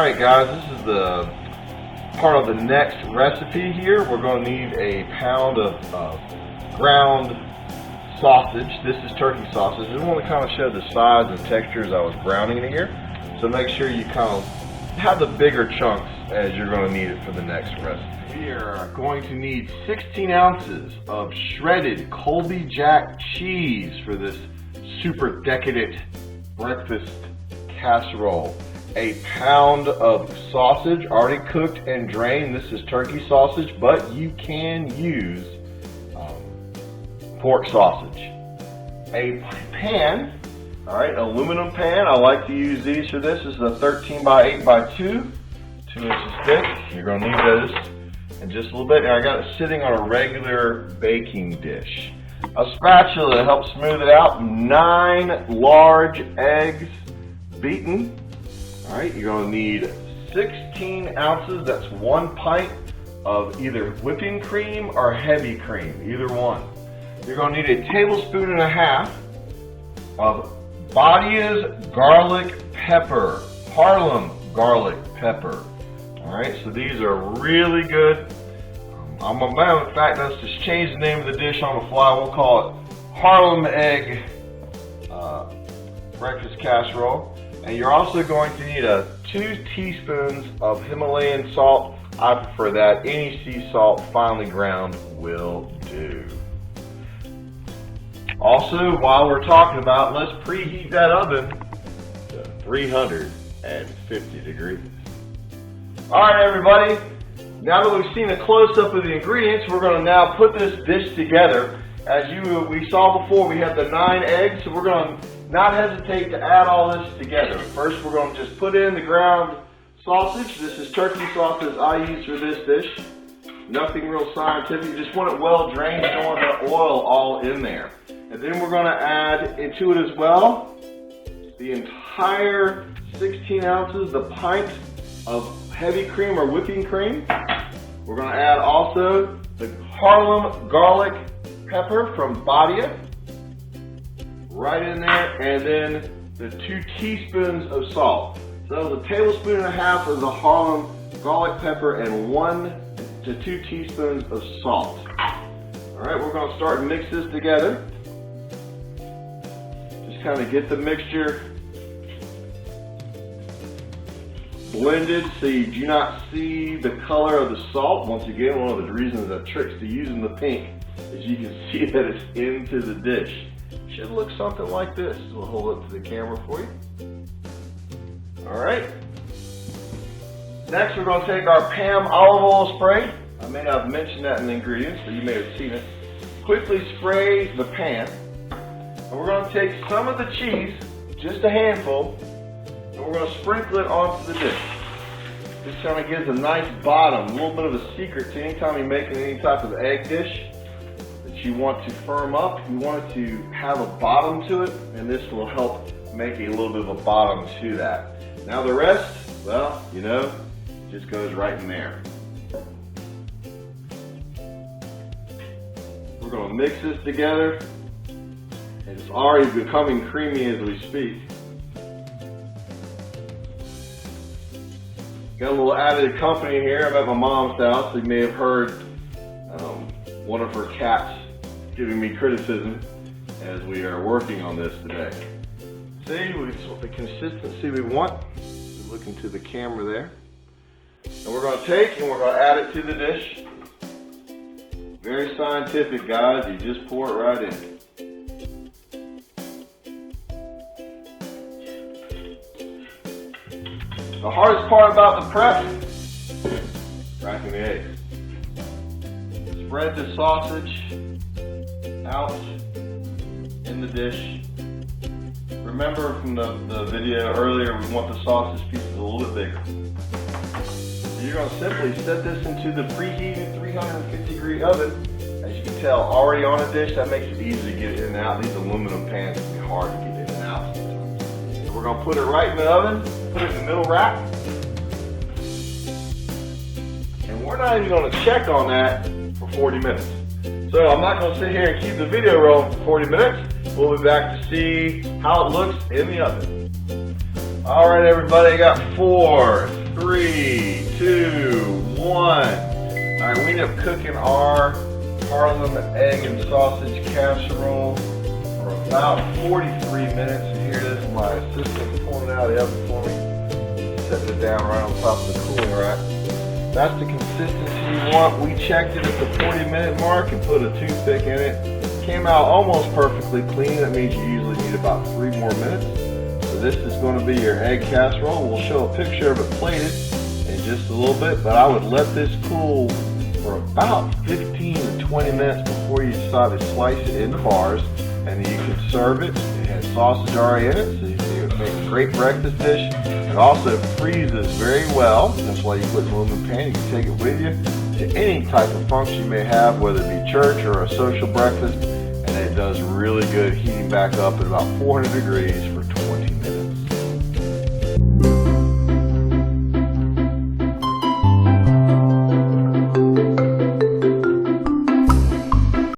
Alright guys, this is the part of the next recipe here. We're going to need a pound of ground sausage. This is turkey sausage. I want to kind of show the size and textures I was browning it here. So make sure you kind of have the bigger chunks as you're going to need it for the next recipe. We are going to need 16 ounces of shredded Colby Jack cheese for this super decadent breakfast casserole. A pound of sausage already cooked and drained. This is turkey sausage, but you can use pork sausage. A pan, alright, aluminum pan. I like to use these for this. This is a 13 by 8 by 2 inches thick. You're going to need those in just a little bit. And I got it sitting on a regular baking dish. A spatula to help smooth it out. 9 large eggs beaten. Alright, you're going to need 16 ounces, that's 1 pint of either whipping cream or heavy cream, either one. You're going to need a tablespoon and a half of Badia's Garlic Pepper, Harlem Garlic Pepper. Alright, so these are really good. In fact, let's just change the name of the dish on the fly. We'll call it Harlem Egg Breakfast Casserole. And you're also going to need 2 teaspoons of Himalayan salt. I prefer that. Any sea salt, finely ground, will do. Also, while we're talking about, let's preheat that oven to 350 degrees. Alright everybody, now that we've seen a close-up of the ingredients, we're going to now put this dish together. As we saw before, we have the 9 eggs, so we're going to not hesitate to add all this together. First, we're going to just put in the ground sausage. This is turkey sausage I use for this dish. Nothing real scientific. You just want it well drained. You don't want the oil all in there. And then we're going to add into it as well the entire 16 ounces, the pint of heavy cream or whipping cream. We're going to add also the Harlem Garlic Pepper from Badia. Right in there, and then the 2 teaspoons of salt. So that was a tablespoon and a half of the Harlem garlic pepper and 1 to 2 teaspoons of salt. Alright, we're going to start and mix this together. Just kind of get the mixture blended so you do not see the color of the salt. Once again, one of the reasons that tricks to using the pink is you can see that it's into the dish. Should look something like this. We'll hold it to the camera for you. Alright. Next we're going to take our Pam olive oil spray. I may not have mentioned that in the ingredients, but you may have seen it. Quickly spray the pan. And we're going to take some of the cheese, just a handful, and we're going to sprinkle it onto the dish. This kind of gives a nice bottom, a little bit of a secret to anytime you're making any type of egg dish. You want to firm up, you want it to have a bottom to it, and this will help make a little bit of a bottom to that. Now the rest, well, you know, just goes right in there. We're going to mix this together, and it's already becoming creamy as we speak. Got a little added company here. I'm at my mom's house. You may have heard one of her cats giving me criticism as we are working on this today. See, it's the consistency we want. Look into the camera there. And we're going to take and we're going to add it to the dish. Very scientific, guys. You just pour it right in. The hardest part about the prep, cracking the eggs. Spread the sausage out in the dish. Remember from the video earlier, we want the sausage pieces a little bit bigger. So you're going to simply set this into the preheated 350 degree oven. As you can tell, already on a dish, that makes it easy to get in and out. These aluminum pans can be hard to get in and out. So we're going to put it right in the oven, put it in the middle rack. And we're not even going to check on that for 40 minutes. So I'm not going to sit here and keep the video rolling for 40 minutes. We'll be back to see how it looks in the oven. Alright everybody, I got 4 3, 2, 1. Alright, we ended up cooking our Harlem egg and sausage casserole for about 43 minutes. And here it is, my assistant's pulling it out of the oven for me. Setting it down right on top of the cooling rack. That's the consistency you want. We checked it at the 40-minute mark and put a toothpick in it. Came out almost perfectly clean. That means you usually need about 3 more minutes. So this is going to be your egg casserole. We'll show a picture of it plated in just a little bit, but I would let this cool for about 15 to 20 minutes before you decide to slice it into bars, and then you can serve it. It has sausage already in it, so you can make a great breakfast dish. It also freezes very well. That's why you put it in an aluminum pan. You can take it with you to any type of function you may have, whether it be church or a social breakfast, and it does really good heating back up at about 400 degrees